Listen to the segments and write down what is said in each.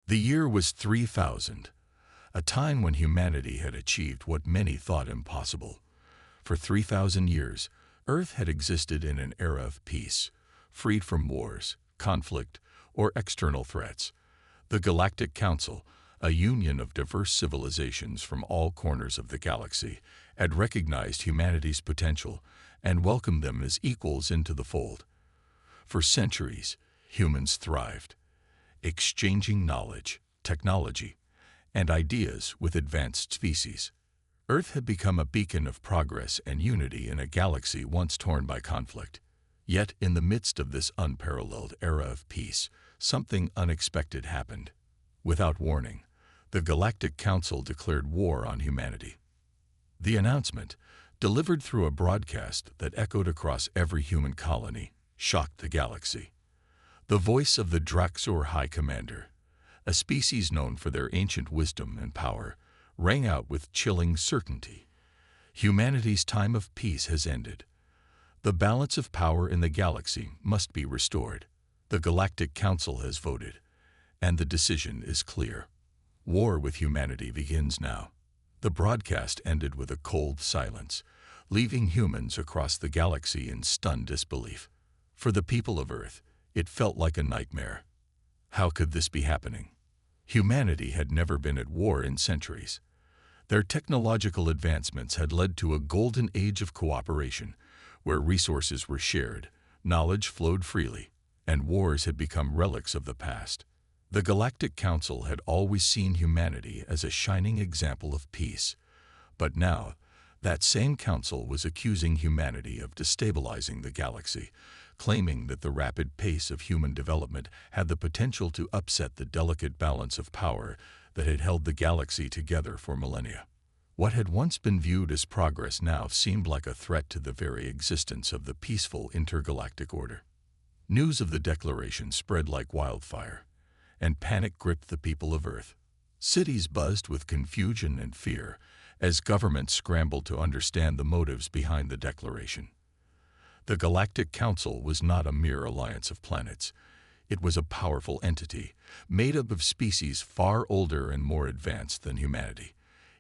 The year was 3000, a time when humanity had achieved what many thought impossible. For 3000 years, Earth had existed in an era of peace, freed from wars, conflict, or external threats. The Galactic Council, a union of diverse civilizations from all corners of the galaxy, had recognized humanity's potential and welcomed them as equals into the fold. For centuries, humans thrived, exchanging knowledge, technology, and ideas with advanced species. Earth had become a beacon of progress and unity in a galaxy once torn by conflict. Yet, in the midst of this unparalleled era of peace, something unexpected happened. Without warning, the Galactic Council declared war on humanity. The announcement, delivered through a broadcast that echoed across every human colony, shocked the galaxy. The voice of the Drak'zor High Commander, a species known for their ancient wisdom and power, rang out with chilling certainty. Humanity's time of peace has ended. The balance of power in the galaxy must be restored. The Galactic Council has voted, and the decision is clear. War with humanity begins now. The broadcast ended with a cold silence, leaving humans across the galaxy in stunned disbelief. For the people of Earth, it felt like a nightmare. How could this be happening? Humanity had never been at war in centuries. Their technological advancements had led to a golden age of cooperation, where resources were shared, knowledge flowed freely, and wars had become relics of the past. The Galactic Council had always seen humanity as a shining example of peace, but now, that same council was accusing humanity of destabilizing the galaxy, claiming that the rapid pace of human development had the potential to upset the delicate balance of power that had held the galaxy together for millennia. What had once been viewed as progress now seemed like a threat to the very existence of the peaceful intergalactic order. News of the declaration spread like wildfire, and panic gripped the people of Earth. Cities buzzed with confusion and fear as governments scrambled to understand the motives behind the declaration. The Galactic Council was not a mere alliance of planets. It was a powerful entity, made up of species far older and more advanced than humanity.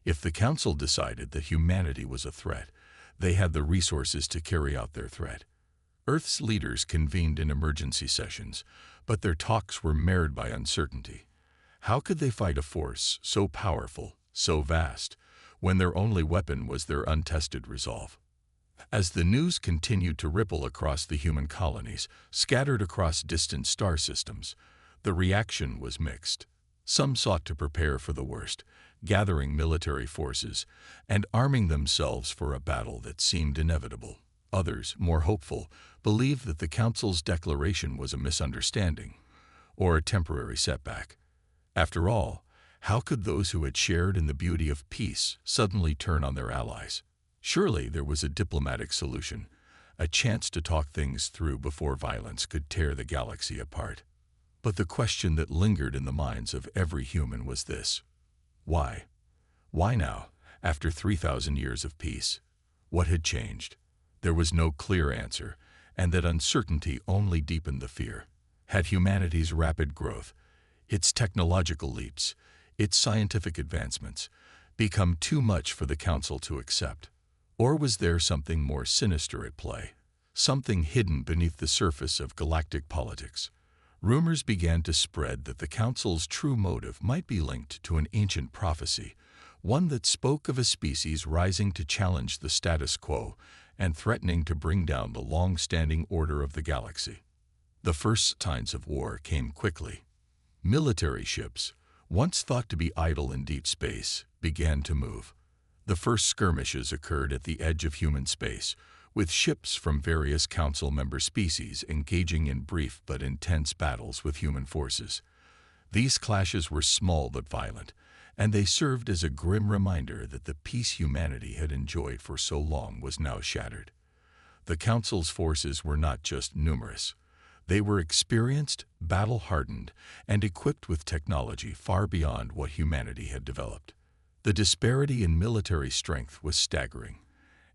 If the Council decided that humanity was a threat, they had the resources to carry out their threat. Earth's leaders convened in emergency sessions, but their talks were marred by uncertainty. How could they fight a force so powerful, so vast, when their only weapon was their untested resolve? As the news continued to ripple across the human colonies, scattered across distant star systems, the reaction was mixed. Some sought to prepare for the worst, gathering military forces and arming themselves for a battle that seemed inevitable. Others, more hopeful, believed that the Council's declaration was a misunderstanding or a temporary setback. After all, how could those who had shared in the beauty of peace suddenly turn on their allies? Surely there was a diplomatic solution, a chance to talk things through before violence could tear the galaxy apart. But the question that lingered in the minds of every human was this: why? Why now, after 3000 years of peace? What had changed? There was no clear answer, and that uncertainty only deepened the fear. Had humanity's rapid growth, its technological leaps, its scientific advancements, become too much for the Council to accept? Or was there something more sinister at play, something hidden beneath the surface of galactic politics? Rumors began to spread that the Council's true motive might be linked to an ancient prophecy, one that spoke of a species rising to challenge the status quo and threatening to bring down the long-standing order of the galaxy. The first signs of war came quickly. Military ships, once thought to be idle in deep space, began to move. The first skirmishes occurred at the edge of human space, with ships from various Council member species engaging in brief but intense battles with human forces. These clashes were small but violent, and they served as a grim reminder that the peace humanity had enjoyed for so long was now shattered. The Council's forces were not just numerous. They were experienced, battle-hardened, and equipped with technology far beyond what humanity had developed. The disparity in military strength was staggering,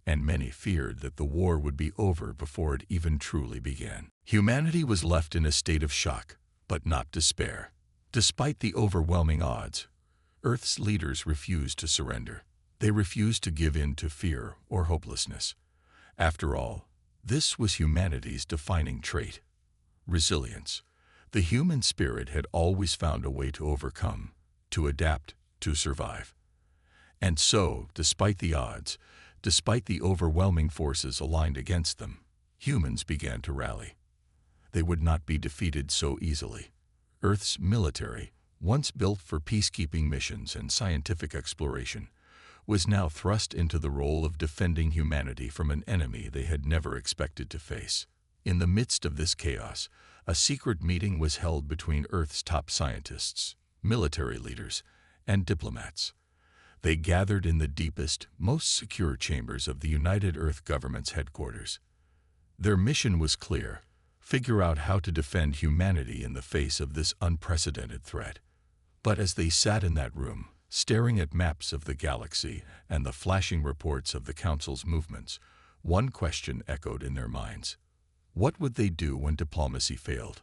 and many feared that the war would be over before it even truly began. Humanity was left in a state of shock, but not despair. Despite the overwhelming odds, Earth's leaders refused to surrender. They refused to give in to fear or hopelessness. After all, this was humanity's defining trait: resilience. The human spirit had always found a way to overcome, to adapt, to survive. And so, despite the odds, despite the overwhelming forces aligned against them, humans began to rally. They would not be defeated so easily. Earth's military, once built for peacekeeping missions and scientific exploration, was now thrust into the role of defending humanity from an enemy they had never expected to face. In the midst of this chaos, a secret meeting was held between Earth's top scientists, military leaders, and diplomats. They gathered in the deepest, most secure chambers of the United Earth Government's headquarters. Their mission was clear: figure out how to defend humanity in the face of this unprecedented threat. But as they sat in that room, staring at maps of the galaxy and the flashing reports of the Council's movements, one question echoed in their minds. What would they do when diplomacy failed?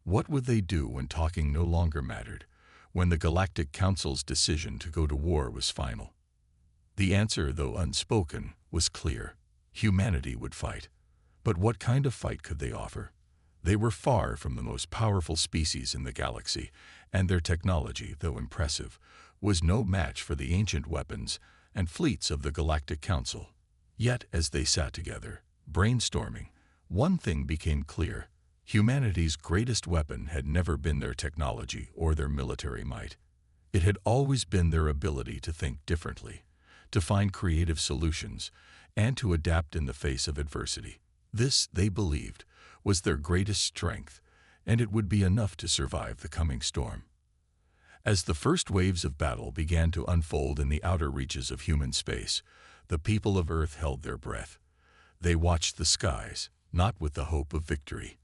What would they do when talking no longer mattered, when the Galactic Council's decision to go to war was final? The answer, though unspoken, was clear. Humanity would fight. But what kind of fight could they offer? They were far from the most powerful species in the galaxy, and their technology, though impressive, was no match for the ancient weapons and fleets of the Galactic Council. Yet, as they sat together, brainstorming, one thing became clear: humanity's greatest weapon had never been their technology or their military might. It had always been their ability to think differently, to find creative solutions, and to adapt in the face of adversity. This, they believed, was their greatest strength, and it would be enough to survive the coming storm. As the first waves of battle began to unfold in the outer reaches of human space, the people of Earth held their breath. They watched the skies, not with the hope of victory,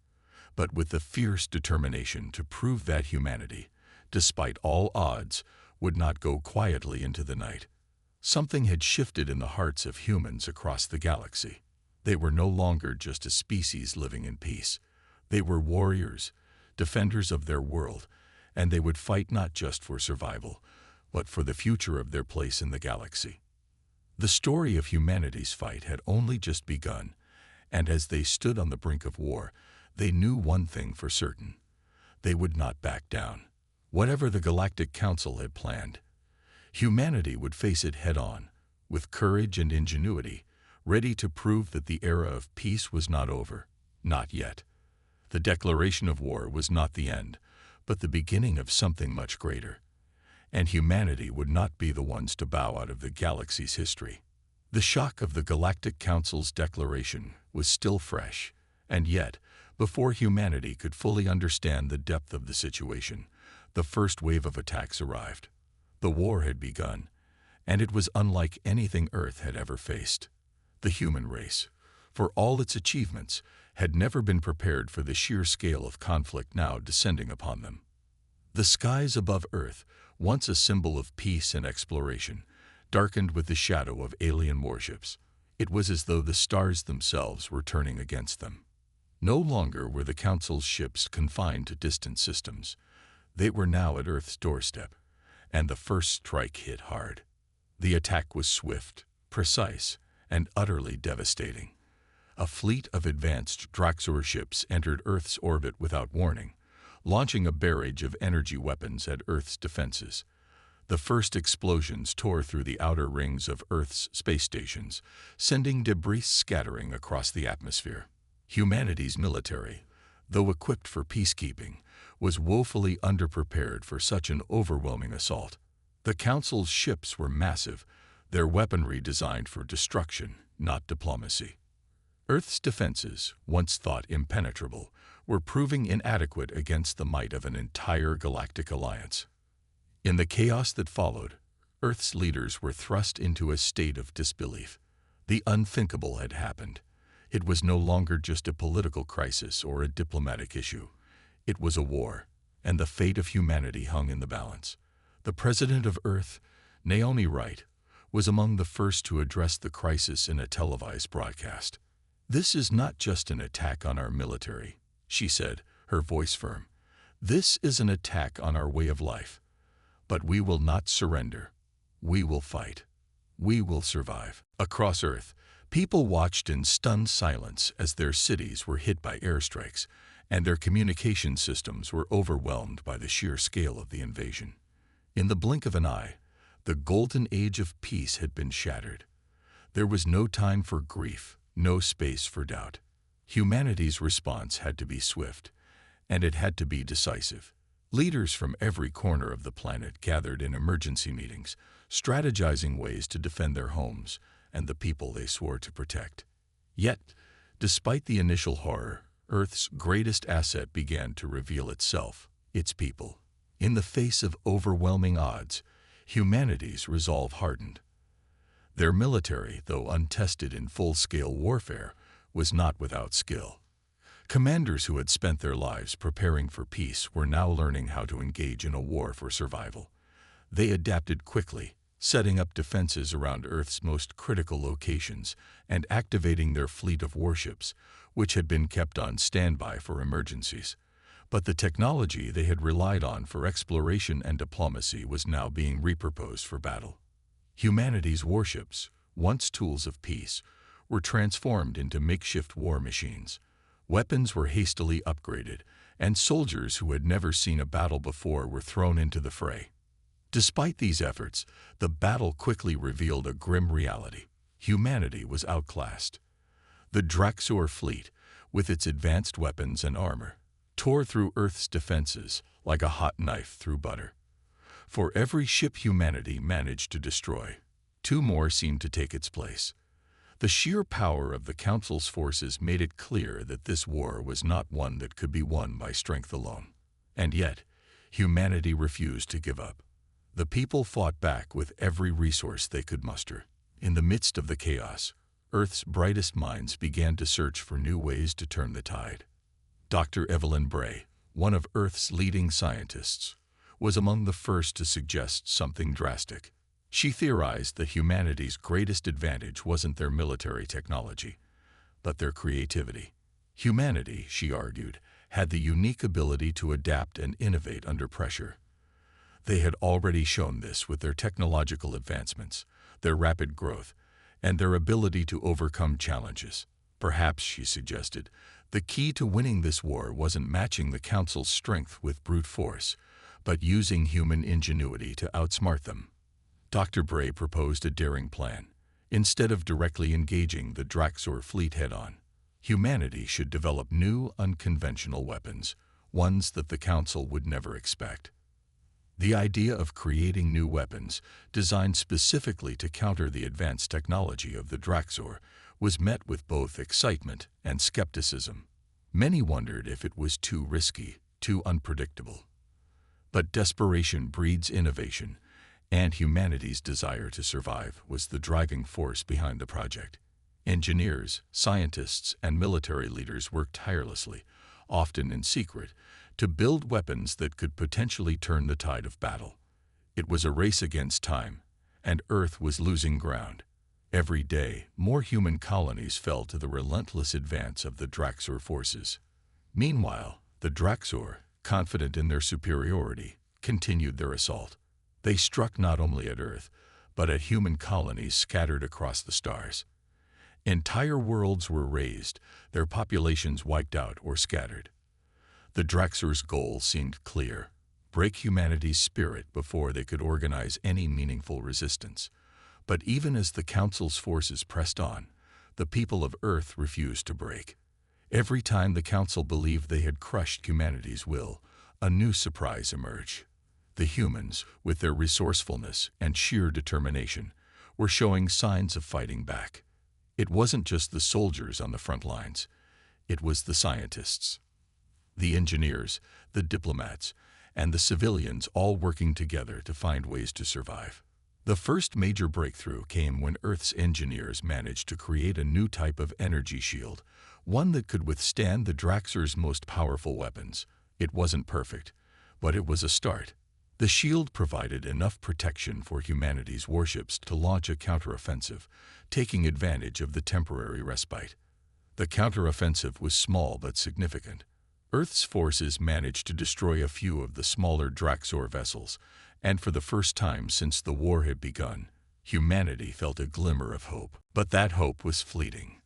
but with the fierce determination to prove that humanity, despite all odds, would not go quietly into the night. Something had shifted in the hearts of humans across the galaxy. They were no longer just a species living in peace. They were warriors, defenders of their world, and they would fight not just for survival, but for the future of their place in the galaxy. The story of humanity's fight had only just begun, and as they stood on the brink of war, they knew one thing for certain: they would not back down. Whatever the Galactic Council had planned, humanity would face it head-on, with courage and ingenuity, ready to prove that the era of peace was not over. Not yet. The declaration of war was not the end, but the beginning of something much greater. And humanity would not be the ones to bow out of the galaxy's history. The shock of the Galactic Council's declaration was still fresh, and yet, before humanity could fully understand the depth of the situation, the first wave of attacks arrived. The war had begun, and it was unlike anything Earth had ever faced. The human race, for all its achievements, had never been prepared for the sheer scale of conflict now descending upon them. The skies above Earth, once a symbol of peace and exploration, darkened with the shadow of alien warships. It was as though the stars themselves were turning against them. No longer were the Council's ships confined to distant systems. They were now at Earth's doorstep, and the first strike hit hard. The attack was swift, precise, and utterly devastating. A fleet of advanced Drak'zor ships entered Earth's orbit without warning, launching a barrage of energy weapons at Earth's defenses. The first explosions tore through the outer rings of Earth's space stations, sending debris scattering across the atmosphere. Humanity's military, though equipped for peacekeeping, was woefully underprepared for such an overwhelming assault. The Council's ships were massive, their weaponry designed for destruction, not diplomacy. Earth's defenses, once thought impenetrable, were proving inadequate against the might of an entire galactic alliance. In the chaos that followed, Earth's leaders were thrust into a state of disbelief. The unthinkable had happened. It was no longer just a political crisis or a diplomatic issue. It was a war, and the fate of humanity hung in the balance. The president of Earth, Naomi Wright, was among the first to address the crisis in a televised broadcast. "This is not just an attack on our military," she said, her voice firm. This is an attack on our way of life. But we will not surrender. We will fight. We will survive. Across Earth, people watched in stunned silence as their cities were hit by airstrikes, and their communication systems were overwhelmed by the sheer scale of the invasion. In the blink of an eye, the golden age of peace had been shattered. There was no time for grief, no space for doubt. Humanity's response had to be swift, and it had to be decisive. Leaders from every corner of the planet gathered in emergency meetings, strategizing ways to defend their homes and the people they swore to protect. Yet, despite the initial horror, Earth's greatest asset began to reveal itself, its people. In the face of overwhelming odds, humanity's resolve hardened. Their military, though untested in full-scale warfare, was not without skill. Commanders who had spent their lives preparing for peace were now learning how to engage in a war for survival. They adapted quickly, setting up defenses around Earth's most critical locations and activating their fleet of warships, which had been kept on standby for emergencies. But the technology they had relied on for exploration and diplomacy was now being repurposed for battle. Humanity's warships, once tools of peace, were transformed into makeshift war machines. Weapons were hastily upgraded, and soldiers who had never seen a battle before were thrown into the fray. Despite these efforts, the battle quickly revealed a grim reality. Humanity was outclassed. The Drak'zor fleet, with its advanced weapons and armor, tore through Earth's defenses like a hot knife through butter. For every ship humanity managed to destroy, two more seemed to take its place. The sheer power of the Council's forces made it clear that this war was not one that could be won by strength alone. And yet, humanity refused to give up. The people fought back with every resource they could muster. In the midst of the chaos, Earth's brightest minds began to search for new ways to turn the tide. Dr. Evelyn Bray, one of Earth's leading scientists, was among the first to suggest something drastic. She theorized that humanity's greatest advantage wasn't their military technology, but their creativity. Humanity, she argued, had the unique ability to adapt and innovate under pressure. They had already shown this with their technological advancements, their rapid growth, and their ability to overcome challenges. Perhaps, she suggested, the key to winning this war wasn't matching the Council's strength with brute force, but using human ingenuity to outsmart them. Dr. Bray proposed a daring plan. Instead of directly engaging the Drak'zor fleet head-on, humanity should develop new, unconventional weapons, ones that the Council would never expect. The idea of creating new weapons, designed specifically to counter the advanced technology of the Drak'zor, was met with both excitement and skepticism. Many wondered if it was too risky, too unpredictable. But desperation breeds innovation, and humanity's desire to survive was the driving force behind the project. Engineers, scientists, and military leaders worked tirelessly, often in secret, to build weapons that could potentially turn the tide of battle. It was a race against time, and Earth was losing ground. Every day, more human colonies fell to the relentless advance of the Drak'zor forces. Meanwhile, the Drak'zor, confident in their superiority, continued their assault. They struck not only at Earth, but at human colonies scattered across the stars. Entire worlds were razed, their populations wiped out or scattered. The Drak'zor's goal seemed clear: break humanity's spirit before they could organize any meaningful resistance. But even as the Council's forces pressed on, the people of Earth refused to break. Every time the Council believed they had crushed humanity's will, a new surprise emerged. The humans, with their resourcefulness and sheer determination, were showing signs of fighting back. It wasn't just the soldiers on the front lines. It was the scientists, the engineers, the diplomats, and the civilians all working together to find ways to survive. The first major breakthrough came when Earth's engineers managed to create a new type of energy shield, one that could withstand the Drak'zor's most powerful weapons. It wasn't perfect, but it was a start. The shield provided enough protection for humanity's warships to launch a counteroffensive, taking advantage of the temporary respite. The counteroffensive was small but significant. Earth's forces managed to destroy a few of the smaller Drak'zor vessels, and for the first time since the war had begun, humanity felt a glimmer of hope. But that hope was fleeting.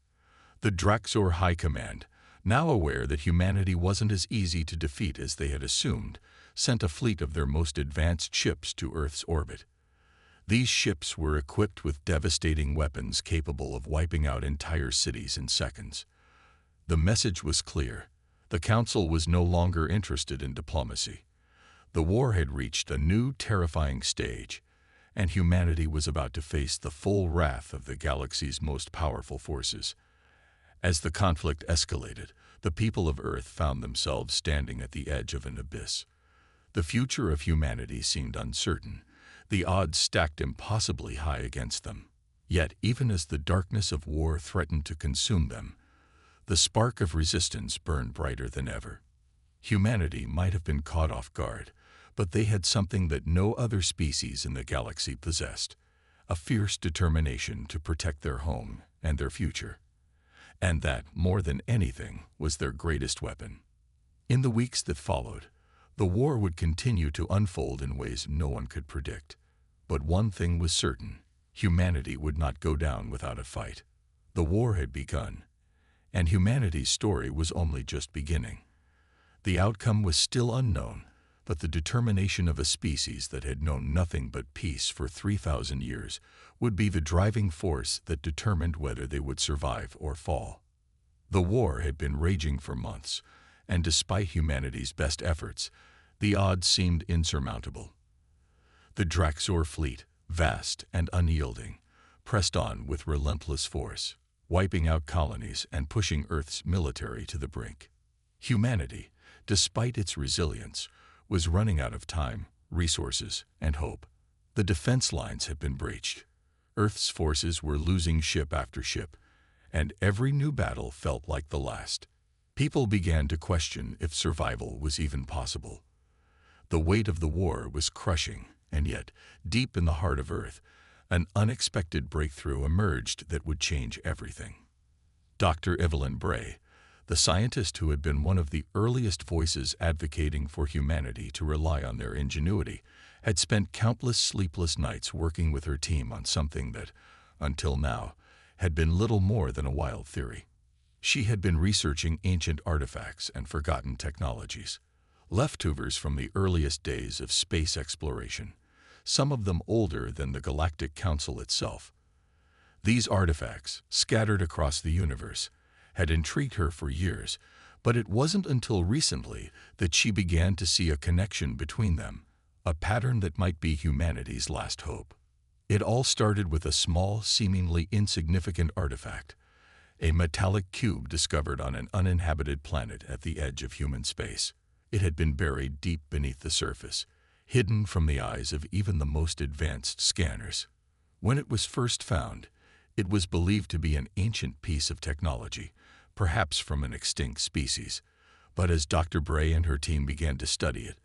The Drak'zor High Command, now aware that humanity wasn't as easy to defeat as they had assumed, sent a fleet of their most advanced ships to Earth's orbit. These ships were equipped with devastating weapons capable of wiping out entire cities in seconds. The message was clear. The Council was no longer interested in diplomacy. The war had reached a new, terrifying stage, and humanity was about to face the full wrath of the galaxy's most powerful forces. As the conflict escalated, the people of Earth found themselves standing at the edge of an abyss. The future of humanity seemed uncertain, the odds stacked impossibly high against them. Yet, even as the darkness of war threatened to consume them, the spark of resistance burned brighter than ever. Humanity might have been caught off guard, but they had something that no other species in the galaxy possessed: a fierce determination to protect their home and their future. And that, more than anything, was their greatest weapon. In the weeks that followed, the war would continue to unfold in ways no one could predict. But one thing was certain: humanity would not go down without a fight. The war had begun, and humanity's story was only just beginning. The outcome was still unknown, but the determination of a species that had known nothing but peace for 3,000 years would be the driving force that determined whether they would survive or fall. The war had been raging for months, and despite humanity's best efforts, the odds seemed insurmountable. The Drak'zor fleet, vast and unyielding, pressed on with relentless force, wiping out colonies and pushing Earth's military to the brink. Humanity, despite its resilience, was running out of time, resources, and hope. The defense lines had been breached. Earth's forces were losing ship after ship, and every new battle felt like the last. People began to question if survival was even possible. The weight of the war was crushing, and yet, deep in the heart of Earth, an unexpected breakthrough emerged that would change everything. Dr. Evelyn Bray, the scientist who had been one of the earliest voices advocating for humanity to rely on their ingenuity, had spent countless sleepless nights working with her team on something that, until now, had been little more than a wild theory. She had been researching ancient artifacts and forgotten technologies, leftovers from the earliest days of space exploration, some of them older than the Galactic Council itself. These artifacts, scattered across the universe, had intrigued her for years, but it wasn't until recently that she began to see a connection between them, a pattern that might be humanity's last hope. It all started with a small, seemingly insignificant artifact, a metallic cube discovered on an uninhabited planet at the edge of human space. It had been buried deep beneath the surface, hidden from the eyes of even the most advanced scanners. When it was first found, it was believed to be an ancient piece of technology, perhaps from an extinct species. But as Dr. Bray and her team began to study it,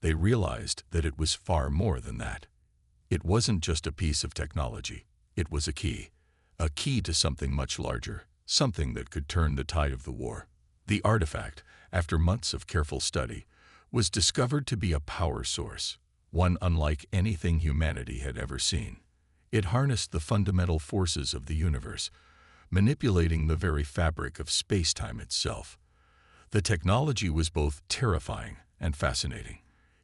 they realized that it was far more than that. It wasn't just a piece of technology. It was a key to something much larger, something that could turn the tide of the war. The artifact, after months of careful study, was discovered to be a power source, one unlike anything humanity had ever seen. It harnessed the fundamental forces of the universe, manipulating the very fabric of space-time itself. The technology was both terrifying and fascinating.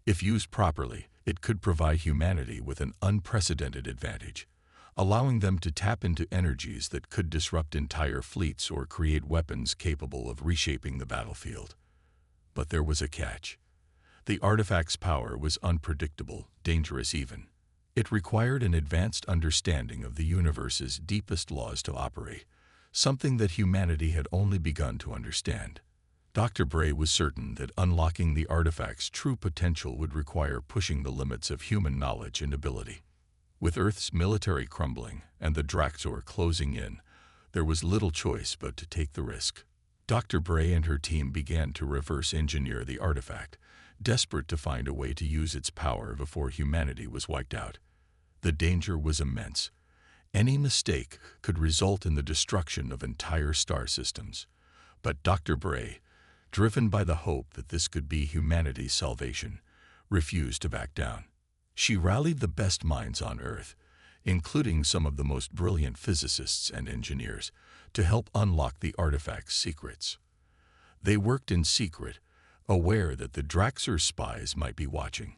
If used properly, it could provide humanity with an unprecedented advantage, allowing them to tap into energies that could disrupt entire fleets or create weapons capable of reshaping the battlefield. But there was a catch. The artifact's power was unpredictable, dangerous even. It required an advanced understanding of the universe's deepest laws to operate, something that humanity had only begun to understand. Dr. Bray was certain that unlocking the artifact's true potential would require pushing the limits of human knowledge and ability. With Earth's military crumbling and the Drak'zor closing in, there was little choice but to take the risk. Dr. Bray and her team began to reverse engineer the artifact, desperate to find a way to use its power before humanity was wiped out. The danger was immense. Any mistake could result in the destruction of entire star systems. But Dr. Bray, driven by the hope that this could be humanity's salvation, refused to back down. She rallied the best minds on Earth, including some of the most brilliant physicists and engineers, to help unlock the artifact's secrets. They worked in secret, aware that the Drak'zor spies might be watching,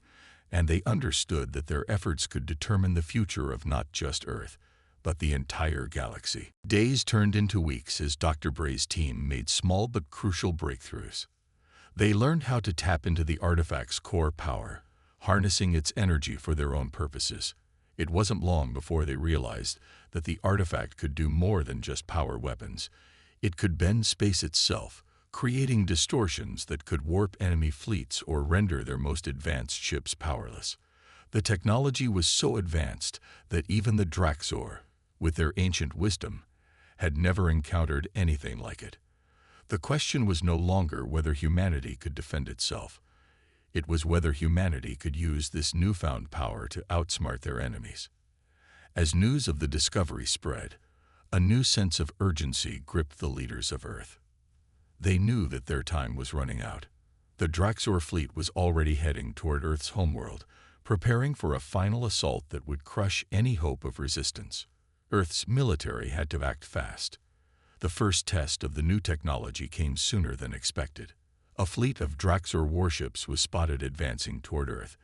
and they understood that their efforts could determine the future of not just Earth, but the entire galaxy. Days turned into weeks as Dr. Bray's team made small but crucial breakthroughs. They learned how to tap into the artifact's core power, harnessing its energy for their own purposes. It wasn't long before they realized that the artifact could do more than just power weapons. It could bend space itself, creating distortions that could warp enemy fleets or render their most advanced ships powerless. The technology was so advanced that even the Drak'zor, with their ancient wisdom, had never encountered anything like it. The question was no longer whether humanity could defend itself. It was whether humanity could use this newfound power to outsmart their enemies. As news of the discovery spread, a new sense of urgency gripped the leaders of Earth. They knew that their time was running out. The Drak'zor fleet was already heading toward Earth's homeworld, preparing for a final assault that would crush any hope of resistance. Earth's military had to act fast. The first test of the new technology came sooner than expected. A fleet of Drak'zor warships was spotted advancing toward Earth,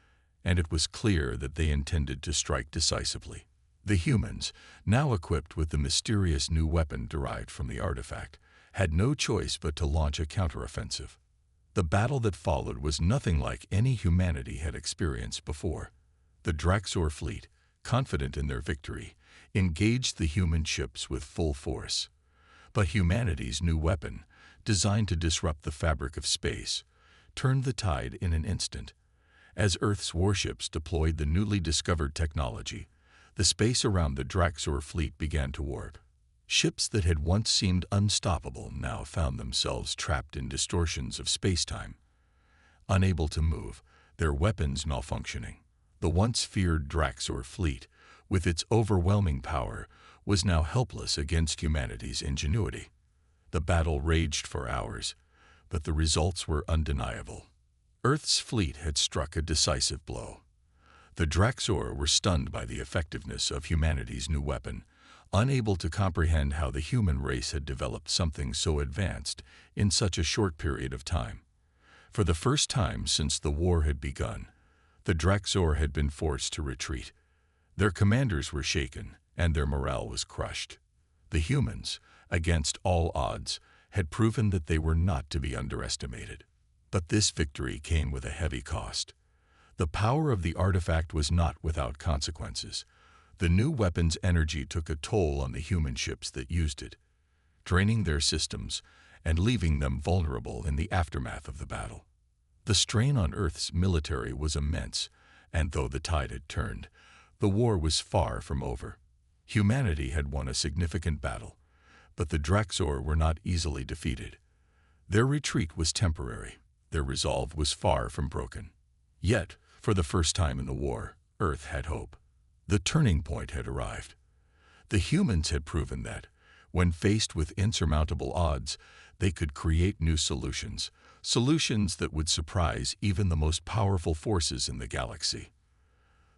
and it was clear that they intended to strike decisively. The humans, now equipped with the mysterious new weapon derived from the artifact, had no choice but to launch a counteroffensive. The battle that followed was nothing like any humanity had experienced before. The Drak'zor fleet, confident in their victory, engaged the human ships with full force. But humanity's new weapon, designed to disrupt the fabric of space, turned the tide in an instant. As Earth's warships deployed the newly discovered technology, the space around the Drak'zor fleet began to warp. Ships that had once seemed unstoppable now found themselves trapped in distortions of space-time. Unable to move, their weapons malfunctioning, the once feared Drak'zor fleet, with its overwhelming power, was now helpless against humanity's ingenuity. The battle raged for hours, but the results were undeniable. Earth's fleet had struck a decisive blow. The Drak'zor were stunned by the effectiveness of humanity's new weapon, unable to comprehend how the human race had developed something so advanced in such a short period of time. For the first time since the war had begun, the Drak'zor had been forced to retreat. Their commanders were shaken, and their morale was crushed. The humans, against all odds, had proven that they were not to be underestimated. But this victory came with a heavy cost. The power of the artifact was not without consequences. The new weapon's energy took a toll on the human ships that used it, draining their systems and leaving them vulnerable in the aftermath of the battle. The strain on Earth's military was immense, and though the tide had turned, the war was far from over. Humanity had won a significant battle, but the Drak'zor were not easily defeated. Their retreat was temporary. Their resolve was far from broken. Yet, for the first time in the war, Earth had hope. The turning point had arrived. The humans had proven that, when faced with insurmountable odds, they could create new solutions, solutions that would surprise even the most powerful forces in the galaxy.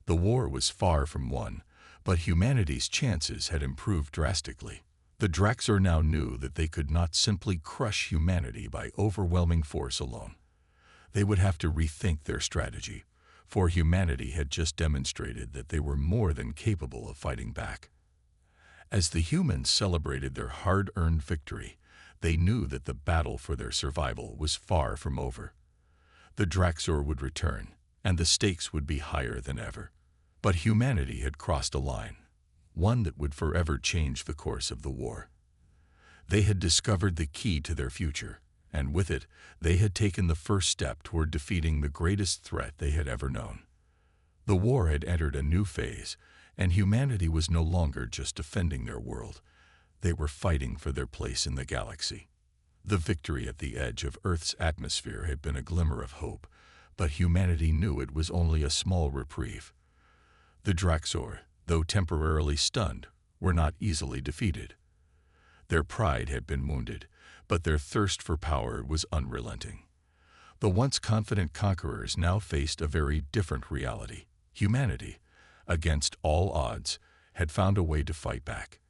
The war was far from won, but humanity's chances had improved drastically. The Drak'zor now knew that they could not simply crush humanity by overwhelming force alone. They would have to rethink their strategy, for humanity had just demonstrated that they were more than capable of fighting back. As the humans celebrated their hard-earned victory, they knew that the battle for their survival was far from over. The Drak'zor would return, and the stakes would be higher than ever. But humanity had crossed a line, one that would forever change the course of the war. They had discovered the key to their future, and with it, they had taken the first step toward defeating the greatest threat they had ever known. The war had entered a new phase, and humanity was no longer just defending their world. They were fighting for their place in the galaxy. The victory at the edge of Earth's atmosphere had been a glimmer of hope, but humanity knew it was only a small reprieve. The Drak'zor, though temporarily stunned, were not easily defeated. Their pride had been wounded, but their thirst for power was unrelenting. The once confident conquerors now faced a very different reality. Humanity, against all odds, had found a way to fight back.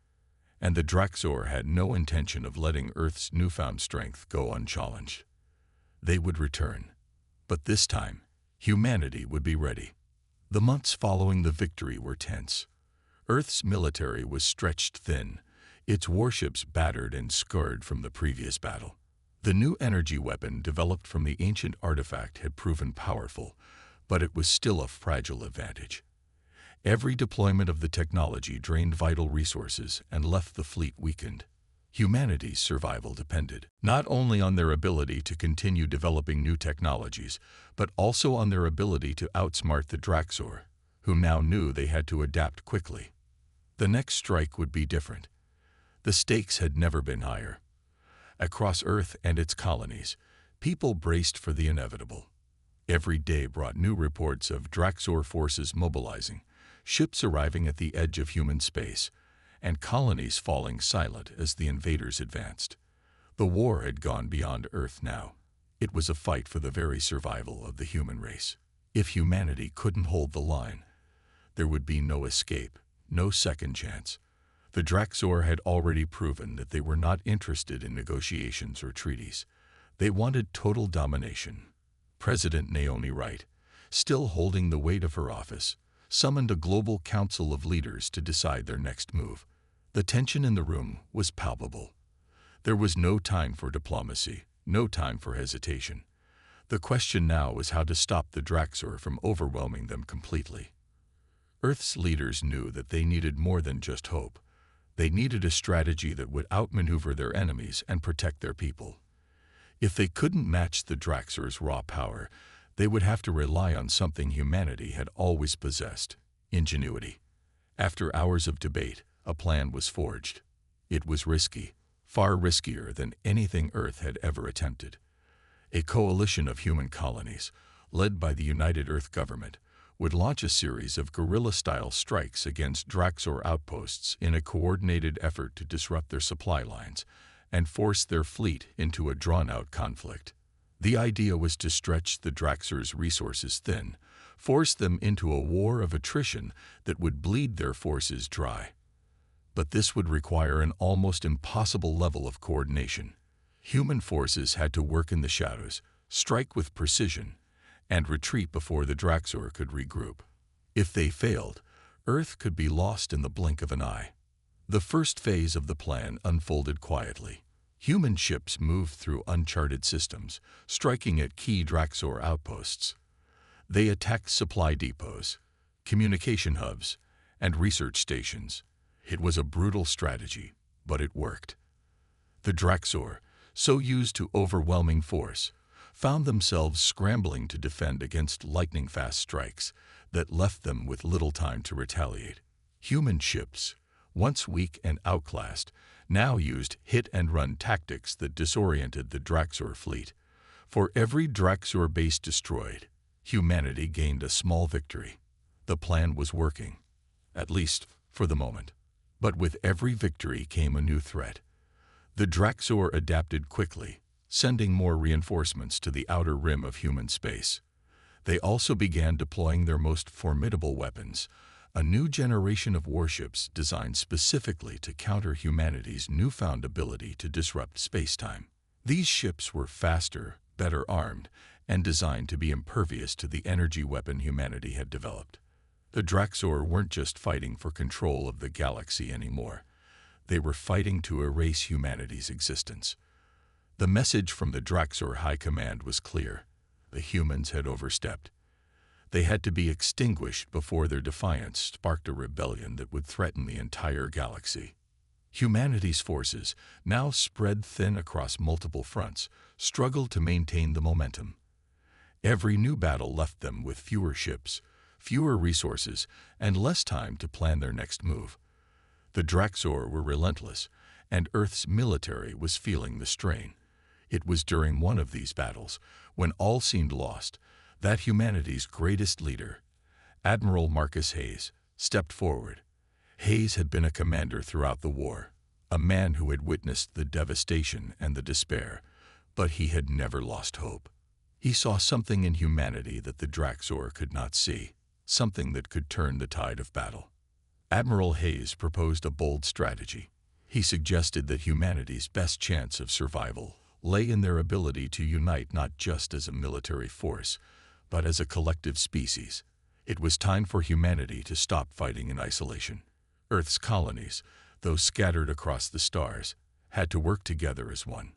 And the Drak'zor had no intention of letting Earth's newfound strength go unchallenged. They would return, but this time, humanity would be ready. The months following the victory were tense. Earth's military was stretched thin, its warships battered and scarred from the previous battle. The new energy weapon developed from the ancient artifact had proven powerful, but it was still a fragile advantage. Every deployment of the technology drained vital resources and left the fleet weakened. Humanity's survival depended not only on their ability to continue developing new technologies, but also on their ability to outsmart the Drak'zor, who now knew they had to adapt quickly. The next strike would be different. The stakes had never been higher. Across Earth and its colonies, people braced for the inevitable. Every day brought new reports of Drak'zor forces mobilizing, ships arriving at the edge of human space, and colonies falling silent as the invaders advanced. The war had gone beyond Earth now. It was a fight for the very survival of the human race. If humanity couldn't hold the line, there would be no escape, no second chance. The Drak'zor had already proven that they were not interested in negotiations or treaties. They wanted total domination. President Naomi Wright, still holding the weight of her office, summoned a global council of leaders to decide their next move. The tension in the room was palpable. There was no time for diplomacy, no time for hesitation. The question now was how to stop the Drak'zor from overwhelming them completely. Earth's leaders knew that they needed more than just hope. They needed a strategy that would outmaneuver their enemies and protect their people. If they couldn't match the Drak'zor's raw power, they would have to rely on something humanity had always possessed: ingenuity. After hours of debate, a plan was forged. It was risky, far riskier than anything Earth had ever attempted. A coalition of human colonies, led by the United Earth government, would launch a series of guerrilla-style strikes against Drak'zor outposts in a coordinated effort to disrupt their supply lines and force their fleet into a drawn-out conflict. The idea was to stretch the Drak'zor's resources thin, force them into a war of attrition that would bleed their forces dry. But this would require an almost impossible level of coordination. Human forces had to work in the shadows, strike with precision, and retreat before the Drak'zor could regroup. If they failed, Earth could be lost in the blink of an eye. The first phase of the plan unfolded quietly. Human ships moved through uncharted systems, striking at key Drak'zor outposts. They attacked supply depots, communication hubs, and research stations. It was a brutal strategy, but it worked. The Drak'zor, so used to overwhelming force, found themselves scrambling to defend against lightning-fast strikes that left them with little time to retaliate. Human ships, once weak and outclassed, now used hit-and-run tactics that disoriented the Drak'zor fleet. For every Drak'zor base destroyed, humanity gained a small victory. The plan was working, at least for the moment. But with every victory came a new threat. The Drak'zor adapted quickly, sending more reinforcements to the outer rim of human space. They also began deploying their most formidable weapons, a new generation of warships designed specifically to counter humanity's newfound ability to disrupt space-time. These ships were faster, better armed, and designed to be impervious to the energy weapon humanity had developed. The Drak'zor weren't just fighting for control of the galaxy anymore. They were fighting to erase humanity's existence. The message from the Drak'zor High Command was clear. The humans had overstepped. They had to be extinguished before their defiance sparked a rebellion that would threaten the entire galaxy. Humanity's forces, now spread thin across multiple fronts, struggled to maintain the momentum. Every new battle left them with fewer ships, fewer resources, and less time to plan their next move. The Drak'zor were relentless, and Earth's military was feeling the strain. It was during one of these battles, when all seemed lost, that humanity's greatest leader, Admiral Marcus Hayes, stepped forward. Hayes had been a commander throughout the war, a man who had witnessed the devastation and the despair, but he had never lost hope. He saw something in humanity that the Drak'zor could not see, something that could turn the tide of battle. Admiral Hayes proposed a bold strategy. He suggested that humanity's best chance of survival lay in their ability to unite not just as a military force, but as a collective species. It was time for humanity to stop fighting in isolation. Earth's colonies, though scattered across the stars, had to work together as one.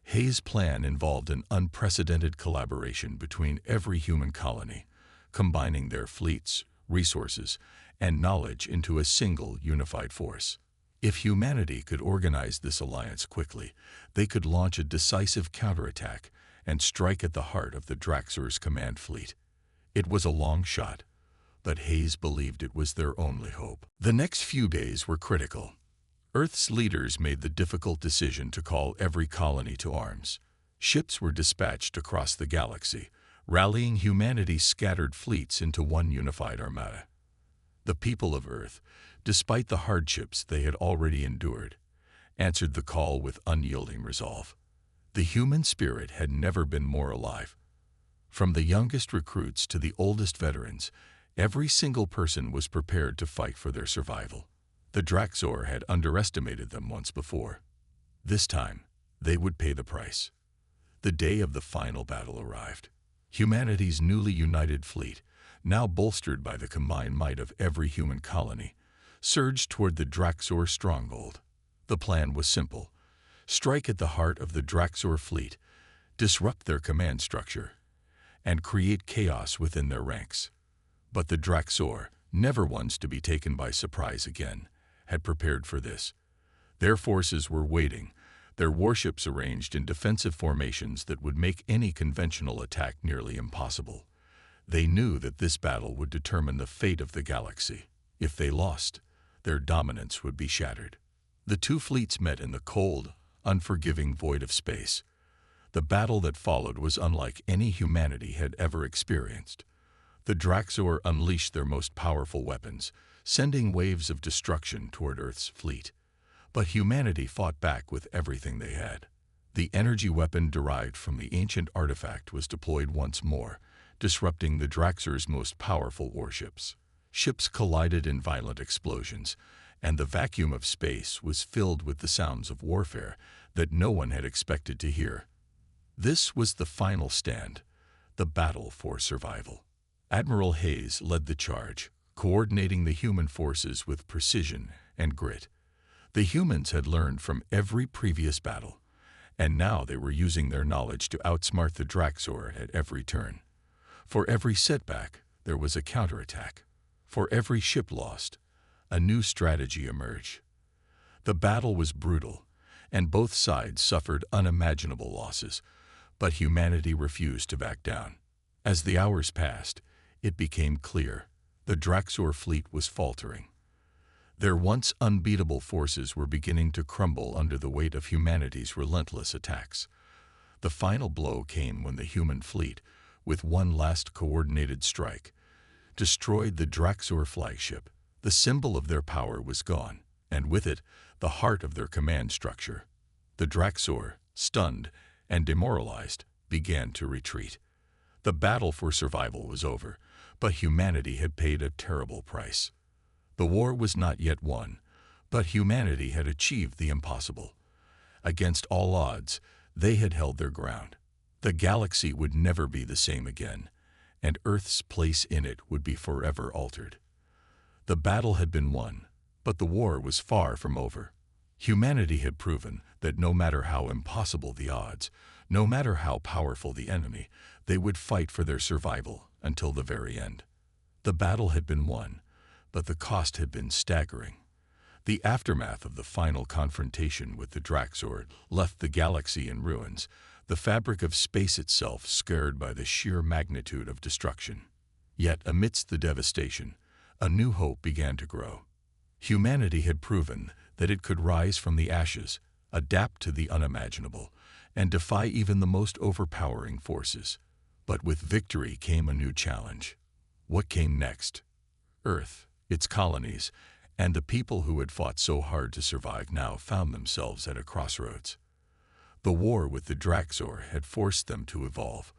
Hayes' plan involved an unprecedented collaboration between every human colony, combining their fleets, resources, and knowledge into a single unified force. If humanity could organize this alliance quickly, they could launch a decisive counterattack and strike at the heart of the Drak'zor's command fleet. It was a long shot, but Hayes believed it was their only hope. The next few days were critical. Earth's leaders made the difficult decision to call every colony to arms. Ships were dispatched across the galaxy, rallying humanity's scattered fleets into one unified armada. The people of Earth, despite the hardships they had already endured, answered the call with unyielding resolve. The human spirit had never been more alive. From the youngest recruits to the oldest veterans, every single person was prepared to fight for their survival. The Drak'zor had underestimated them once before. This time, they would pay the price. The day of the final battle arrived. Humanity's newly united fleet, now bolstered by the combined might of every human colony, surged toward the Drak'zor stronghold. The plan was simple: strike at the heart of the Drak'zor fleet, disrupt their command structure, and create chaos within their ranks. But the Drak'zor, never ones to be taken by surprise again, had prepared for this. Their forces were waiting, their warships arranged in defensive formations that would make any conventional attack nearly impossible. They knew that this battle would determine the fate of the galaxy. If they lost, their dominance would be shattered. The two fleets met in the cold, unforgiving void of space. The battle that followed was unlike any humanity had ever experienced. The Drak'zor unleashed their most powerful weapons, sending waves of destruction toward Earth's fleet. But humanity fought back with everything they had. The energy weapon derived from the ancient artifact was deployed once more, disrupting the Drak'zor's most powerful warships. Ships collided in violent explosions, and the vacuum of space was filled with the sounds of warfare that no one had expected to hear. This was the final stand, the battle for survival. Admiral Hayes led the charge, coordinating the human forces with precision and grit. The humans had learned from every previous battle, and now they were using their knowledge to outsmart the Drak'zor at every turn. For every setback, there was a counterattack. For every ship lost, a new strategy emerged. The battle was brutal, and both sides suffered unimaginable losses, but humanity refused to back down. As the hours passed, it became clear the Drak'zor fleet was faltering. Their once unbeatable forces were beginning to crumble under the weight of humanity's relentless attacks. The final blow came when the human fleet, with one last coordinated strike, destroyed the Drak'zor flagship. The symbol of their power was gone, and with it, the heart of their command structure. The Drak'zor, stunned and demoralized, began to retreat. The battle for survival was over, but humanity had paid a terrible price. The war was not yet won, but humanity had achieved the impossible. Against all odds, they had held their ground. The galaxy would never be the same again, and Earth's place in it would be forever altered. The battle had been won, but the war was far from over. Humanity had proven that no matter how impossible the odds, no matter how powerful the enemy, they would fight for their survival until the very end. The battle had been won, but the cost had been staggering. The aftermath of the final confrontation with the Drak'zor left the galaxy in ruins, the fabric of space itself scarred by the sheer magnitude of destruction. Yet, amidst the devastation, a new hope began to grow. Humanity had proven that it could rise from the ashes, adapt to the unimaginable, and defy even the most overpowering forces. But with victory came a new challenge. What came next? Earth, its colonies, and the people who had fought so hard to survive now found themselves at a crossroads. The war with the Drak'zor had forced them to evolve.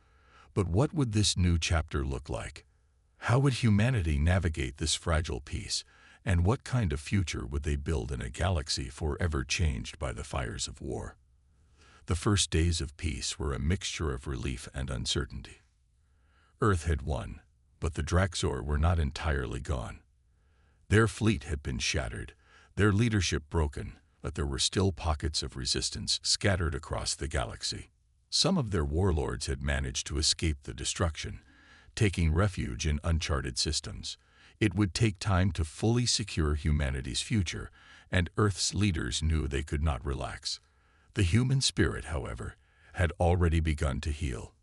But what would this new chapter look like? How would humanity navigate this fragile peace, and what kind of future would they build in a galaxy forever changed by the fires of war? The first days of peace were a mixture of relief and uncertainty. Earth had won, but the Drak'zor were not entirely gone. Their fleet had been shattered, their leadership broken, but there were still pockets of resistance scattered across the galaxy. Some of their warlords had managed to escape the destruction, taking refuge in uncharted systems. It would take time to fully secure humanity's future, and Earth's leaders knew they could not relax. The human spirit, however, had already begun to heal.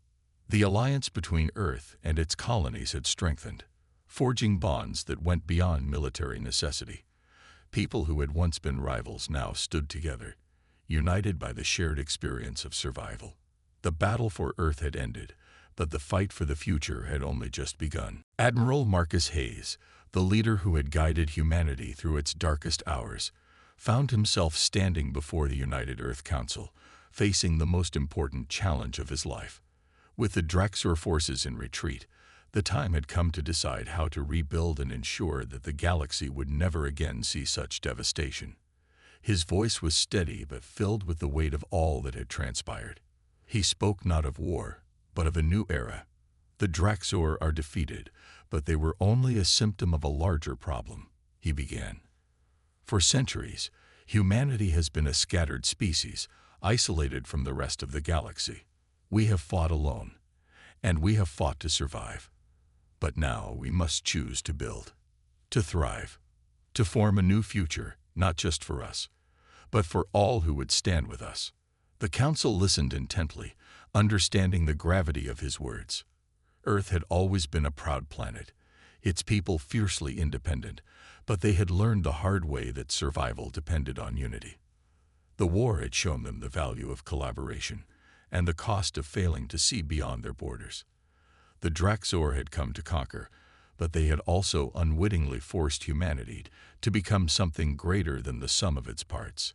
The alliance between Earth and its colonies had strengthened, forging bonds that went beyond military necessity. People who had once been rivals now stood together, united by the shared experience of survival. The battle for Earth had ended, but the fight for the future had only just begun. Admiral Marcus Hayes, the leader who had guided humanity through its darkest hours, found himself standing before the United Earth Council, facing the most important challenge of his life. With the Drak'zor forces in retreat, the time had come to decide how to rebuild and ensure that the galaxy would never again see such devastation. His voice was steady but filled with the weight of all that had transpired. He spoke not of war, but of a new era. The Drak'zor are defeated, but they were only a symptom of a larger problem, he began. For centuries, humanity has been a scattered species, isolated from the rest of the galaxy. We have fought alone, and we have fought to survive. But now we must choose to build, to thrive, to form a new future, not just for us, but for all who would stand with us. The council listened intently, understanding the gravity of his words. Earth had always been a proud planet, its people fiercely independent, but they had learned the hard way that survival depended on unity. The war had shown them the value of collaboration and the cost of failing to see beyond their borders. The Drak'zor had come to conquer, but they had also unwittingly forced humanity to become something greater than the sum of its parts.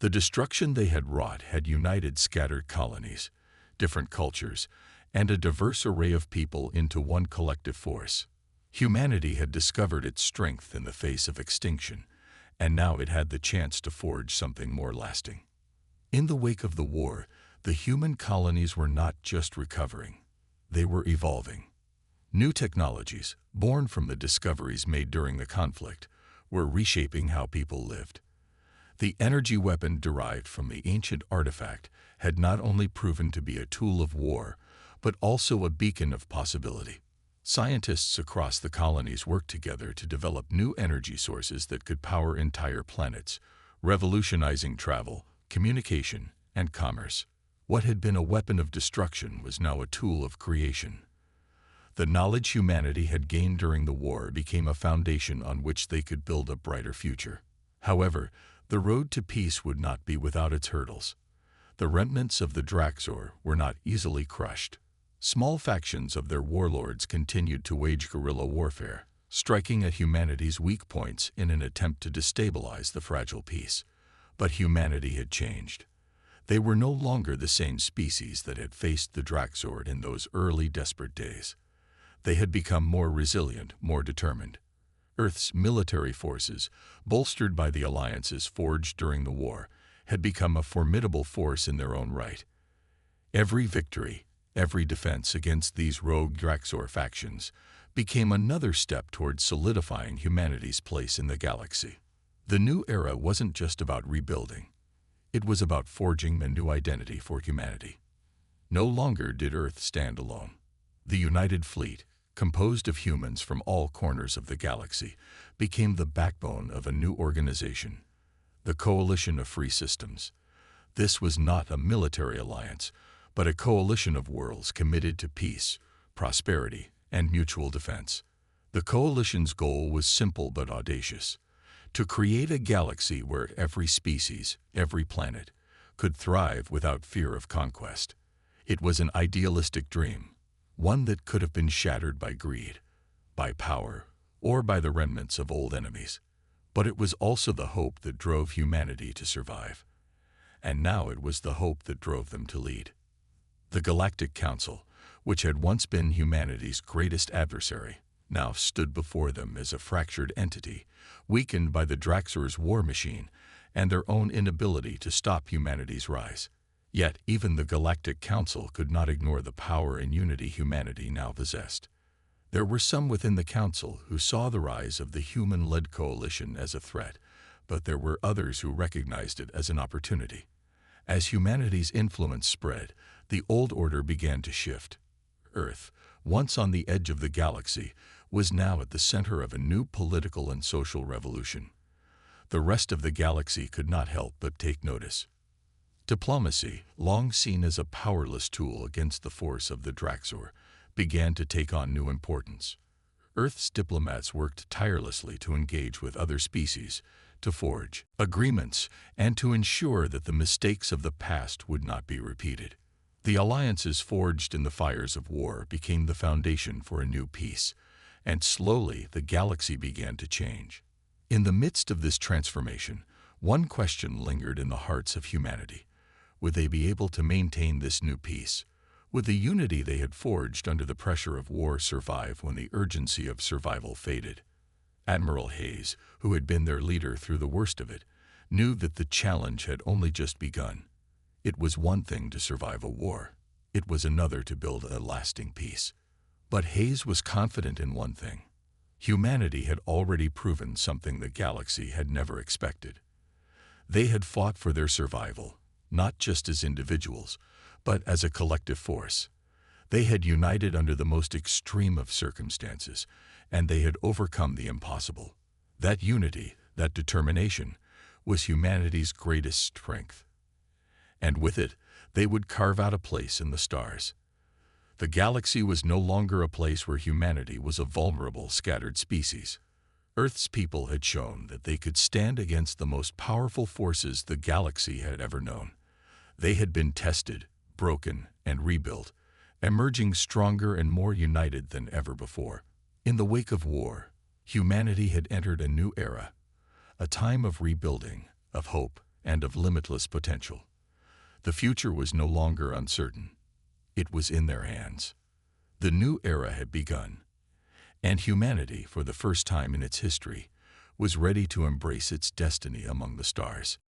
The destruction they had wrought had united scattered colonies, different cultures, and a diverse array of people into one collective force. Humanity had discovered its strength in the face of extinction, and now it had the chance to forge something more lasting. In the wake of the war, the human colonies were not just recovering, they were evolving. New technologies, born from the discoveries made during the conflict, were reshaping how people lived. The energy weapon derived from the ancient artifact had not only proven to be a tool of war, but also a beacon of possibility. Scientists across the colonies worked together to develop new energy sources that could power entire planets, revolutionizing travel, communication, and commerce. What had been a weapon of destruction was now a tool of creation. The knowledge humanity had gained during the war became a foundation on which they could build a brighter future. However, the road to peace would not be without its hurdles. The remnants of the Drak'zor were not easily crushed. Small factions of their warlords continued to wage guerrilla warfare, striking at humanity's weak points in an attempt to destabilize the fragile peace. But humanity had changed. They were no longer the same species that had faced the Drak'zor in those early desperate days. They had become more resilient, more determined. Earth's military forces, bolstered by the alliances forged during the war, had become a formidable force in their own right. Every victory, every defense against these rogue Drak'zor factions became another step towards solidifying humanity's place in the galaxy. The new era wasn't just about rebuilding. It was about forging a new identity for humanity. No longer did Earth stand alone. The United Fleet, composed of humans from all corners of the galaxy, became the backbone of a new organization, the Coalition of Free Systems. This was not a military alliance, but a coalition of worlds committed to peace, prosperity, and mutual defense. The coalition's goal was simple but audacious: to create a galaxy where every species, every planet, could thrive without fear of conquest. It was an idealistic dream, one that could have been shattered by greed, by power, or by the remnants of old enemies. But it was also the hope that drove humanity to survive. And now it was the hope that drove them to lead. The Galactic Council, which had once been humanity's greatest adversary, now stood before them as a fractured entity, weakened by the Drak'zor's war machine and their own inability to stop humanity's rise. Yet even the Galactic Council could not ignore the power and unity humanity now possessed. There were some within the Council who saw the rise of the human-led coalition as a threat, but there were others who recognized it as an opportunity. As humanity's influence spread, the old order began to shift. Earth, once on the edge of the galaxy, was now at the center of a new political and social revolution. The rest of the galaxy could not help but take notice. Diplomacy, long seen as a powerless tool against the force of the Drak'zor, began to take on new importance. Earth's diplomats worked tirelessly to engage with other species, to forge agreements, and to ensure that the mistakes of the past would not be repeated. The alliances forged in the fires of war became the foundation for a new peace, and slowly the galaxy began to change. In the midst of this transformation, one question lingered in the hearts of humanity. Would they be able to maintain this new peace? Would the unity they had forged under the pressure of war survive when the urgency of survival faded? Admiral Hayes, who had been their leader through the worst of it, knew that the challenge had only just begun. It was one thing to survive a war. It was another to build a lasting peace. But Hayes was confident in one thing. Humanity had already proven something the galaxy had never expected. They had fought for their survival, not just as individuals, but as a collective force. They had united under the most extreme of circumstances, and they had overcome the impossible. That unity, that determination, was humanity's greatest strength. And with it, they would carve out a place in the stars. The galaxy was no longer a place where humanity was a vulnerable, scattered species. Earth's people had shown that they could stand against the most powerful forces the galaxy had ever known. They had been tested, broken, and rebuilt, emerging stronger and more united than ever before. In the wake of war, humanity had entered a new era, a time of rebuilding, of hope, and of limitless potential. The future was no longer uncertain. It was in their hands. The new era had begun, and humanity, for the first time in its history, was ready to embrace its destiny among the stars.